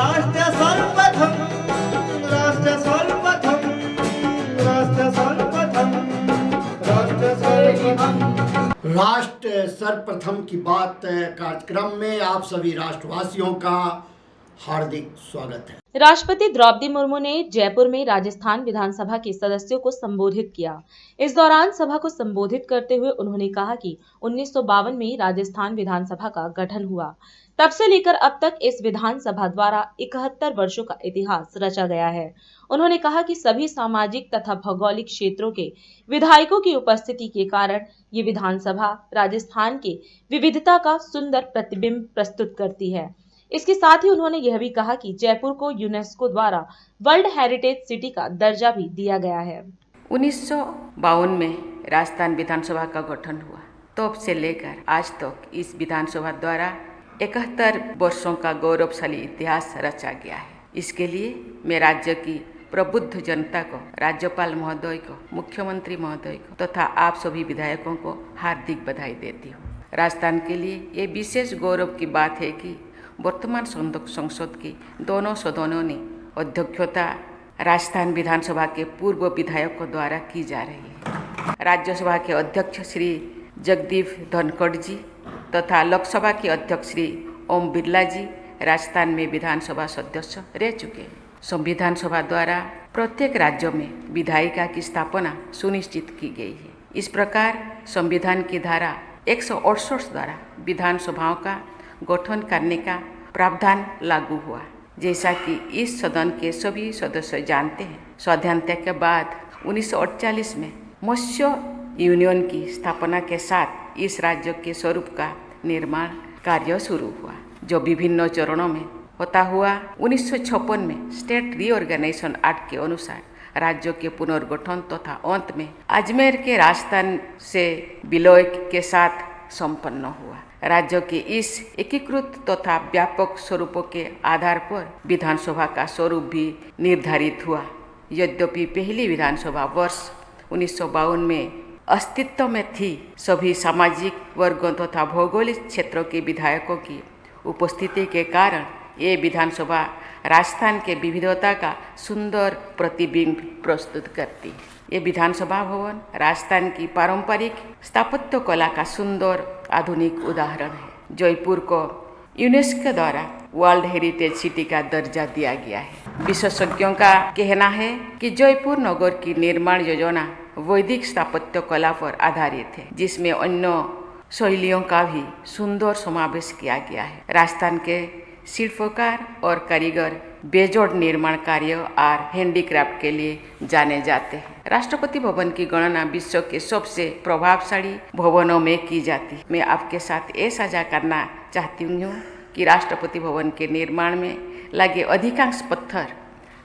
राष्ट्र सर्वप्रथम राष्ट्र सर्वप्रथम राष्ट्र सर्वप्रथम राष्ट्र सर्वप्रथम राष्ट्र सर्वप्रथम की बात कार्यक्रम में आप सभी राष्ट्रवासियों का हार्दिक स्वागत है। राष्ट्रपति द्रौपदी मुर्मू ने जयपुर में राजस्थान विधानसभा के सदस्यों को संबोधित किया। इस दौरान सभा को संबोधित करते हुए उन्होंने कहा कि 1952 में राजस्थान विधानसभा का गठन हुआ। तब से लेकर अब तक इस विधानसभा द्वारा 71 वर्षों का इतिहास रचा गया है। उन्होंने कहा कि सभी सामाजिक तथा भौगोलिक क्षेत्रों के विधायकों की उपस्थिति के कारण ये विधानसभा राजस्थान के विविधता का सुंदर प्रतिबिंब प्रस्तुत करती है। इसके साथ ही उन्होंने यह भी कहा कि जयपुर को यूनेस्को द्वारा वर्ल्ड हेरिटेज सिटी का दर्जा भी दिया गया है। 1952 में राजस्थान विधानसभा का गठन हुआ। तब से लेकर आज तक इस विधानसभा द्वारा 71 वर्षों का गौरवशाली इतिहास रचा गया है। इसके लिए मैं राज्य की प्रबुद्ध जनता को, राज्यपाल महोदय को, मुख्यमंत्री महोदय को तथा आप सभी विधायकों को हार्दिक बधाई देती हूँ। राजस्थान के लिए ये विशेष गौरव की बात है कि वर्तमान संसद की दोनों सदनों ने अध्यक्षता राजस्थान विधानसभा के पूर्व विधायकों द्वारा की जा रही है। राज्यसभा के अध्यक्ष श्री जगदीप धनखड़ जी तथा लोकसभा के अध्यक्ष श्री ओम बिरला जी राजस्थान में विधानसभा सदस्य रह चुके हैं। संविधान सभा द्वारा प्रत्येक राज्यों में विधायिका की स्थापना सुनिश्चित की गई है। इस प्रकार संविधान की धारा 168 द्वारा विधानसभाओं का गठन करने का प्रावधान लागू हुआ। जैसा कि इस सदन के सभी सदस्य जानते हैं, स्वाधीनता के बाद 1948 में मत्स्य यूनियन की स्थापना के साथ इस राज्य के स्वरूप का निर्माण कार्य शुरू हुआ, जो विभिन्न चरणों में होता हुआ 1956 में स्टेट रीऑर्गेनाइजेशन एक्ट के अनुसार राज्यों के पुनर्गठन तथा अंत में अजमेर के राजस्थान से विलय के साथ संपन्न हुआ। राज्य के इस एकीकृत तथा व्यापक स्वरूपों के आधार पर विधानसभा का स्वरूप भी निर्धारित हुआ। यद्यपि पहली विधानसभा वर्ष 1952 में अस्तित्व में थी, सभी सामाजिक वर्गों तथा भौगोलिक क्षेत्रों के विधायकों की उपस्थिति के कारण ये विधानसभा राजस्थान के विविधता का सुंदर प्रतिबिंब प्रस्तुत करती है। ये विधानसभा भवन राजस्थान की पारंपरिक स्थापत्य कला का सुंदर आधुनिक उदाहरण है। जयपुर को यूनेस्को द्वारा वर्ल्ड हेरिटेज सिटी का दर्जा दिया गया है। विशेषज्ञों का कहना है कि जयपुर नगर की निर्माण योजना वैदिक स्थापत्य कला पर आधारित है, जिसमें अन्य शैलियों का भी सुंदर समावेश किया गया है। राजस्थान के शिल्पकार और कारीगर बेजोड़ निर्माण कार्य और हैंडीक्राफ्ट के लिए जाने जाते हैं। राष्ट्रपति भवन की गणना विश्व के सबसे प्रभावशाली भवनों में की जाती है। मैं आपके साथ ये साझा करना चाहती हूँ कि राष्ट्रपति भवन के निर्माण में लगे अधिकांश पत्थर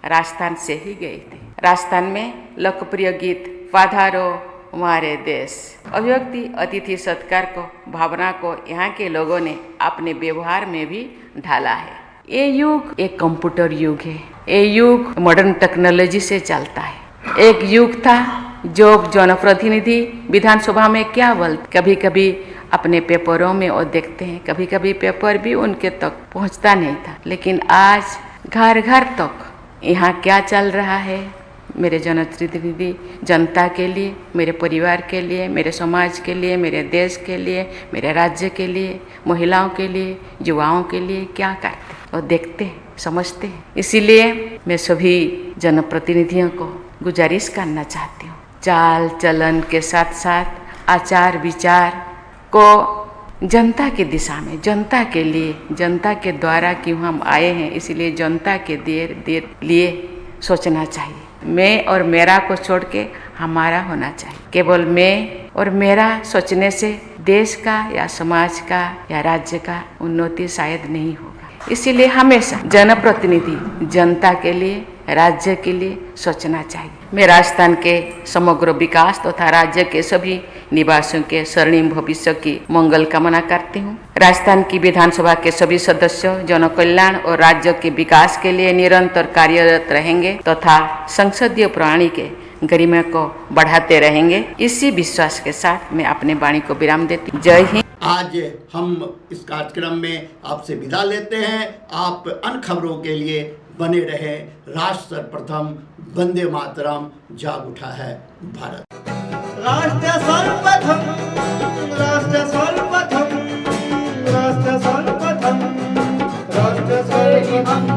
राजस्थान से ही गए थे। राजस्थान में लोकप्रिय गीत पधारो हमारे देश, अभिव्यक्ति अतिथि सत्कार को भावना को यहाँ के लोगों ने अपने व्यवहार में भी ढाला है। ये युग एक कंप्यूटर युग है। ये युग मॉडर्न टेक्नोलॉजी से चलता है। एक युग था जो जनप्रतिनिधि विधानसभा में क्या बोलते, कभी कभी अपने पेपरों में वो देखते हैं, कभी कभी पेपर भी उनके तक पहुंचता नहीं था। लेकिन आज घर घर तक यहाँ क्या चल रहा है, मेरे जनप्रतिनिधि जनता के लिए, मेरे परिवार के लिए, मेरे समाज के लिए, मेरे देश के लिए, मेरे राज्य के लिए, महिलाओं के लिए, युवाओं के लिए क्या करते और देखते हैं, समझते हैं। इसीलिए मैं सभी जनप्रतिनिधियों को गुजारिश करना चाहती हूँ, चाल चलन के साथ साथ आचार विचार को जनता की दिशा में, जनता के लिए, जनता के द्वारा क्यों हम आए हैं, इसलिए जनता के लिए सोचना चाहिए। मैं और मेरा को छोड़ के हमारा होना चाहिए। केवल मैं और मेरा सोचने से देश का या समाज का या राज्य का उन्नति शायद नहीं होगा। इसीलिए हमेशा जनप्रतिनिधि जनता के लिए, राज्य के लिए सोचना चाहिए। मैं राजस्थान के समग्र विकास तथा राज्य के सभी निवासियों के स्वर्णिम भविष्य की मंगल कामना करती हूँ। राजस्थान की विधानसभा के सभी सदस्य जन कल्याण और राज्य के विकास के लिए निरंतर कार्यरत रहेंगे तथा संसदीय प्रणाली के गरिमा को बढ़ाते रहेंगे। इसी विश्वास के साथ मैं अपने वाणी को विराम देती हूँ। जय हिंद। आज हम इस कार्यक्रम में आपसे विदा लेते हैं। आप अन्य खबरों के लिए बने रहे। राष्ट्र सर्वप्रथम, वंदे मातरम, जाग उठा है भारत। राष्ट्र सर्वप्रथम, राष्ट्र सर्वप्रथम, राष्ट्र सर्वप्रथम, राष्ट्र सर्वप्रथम।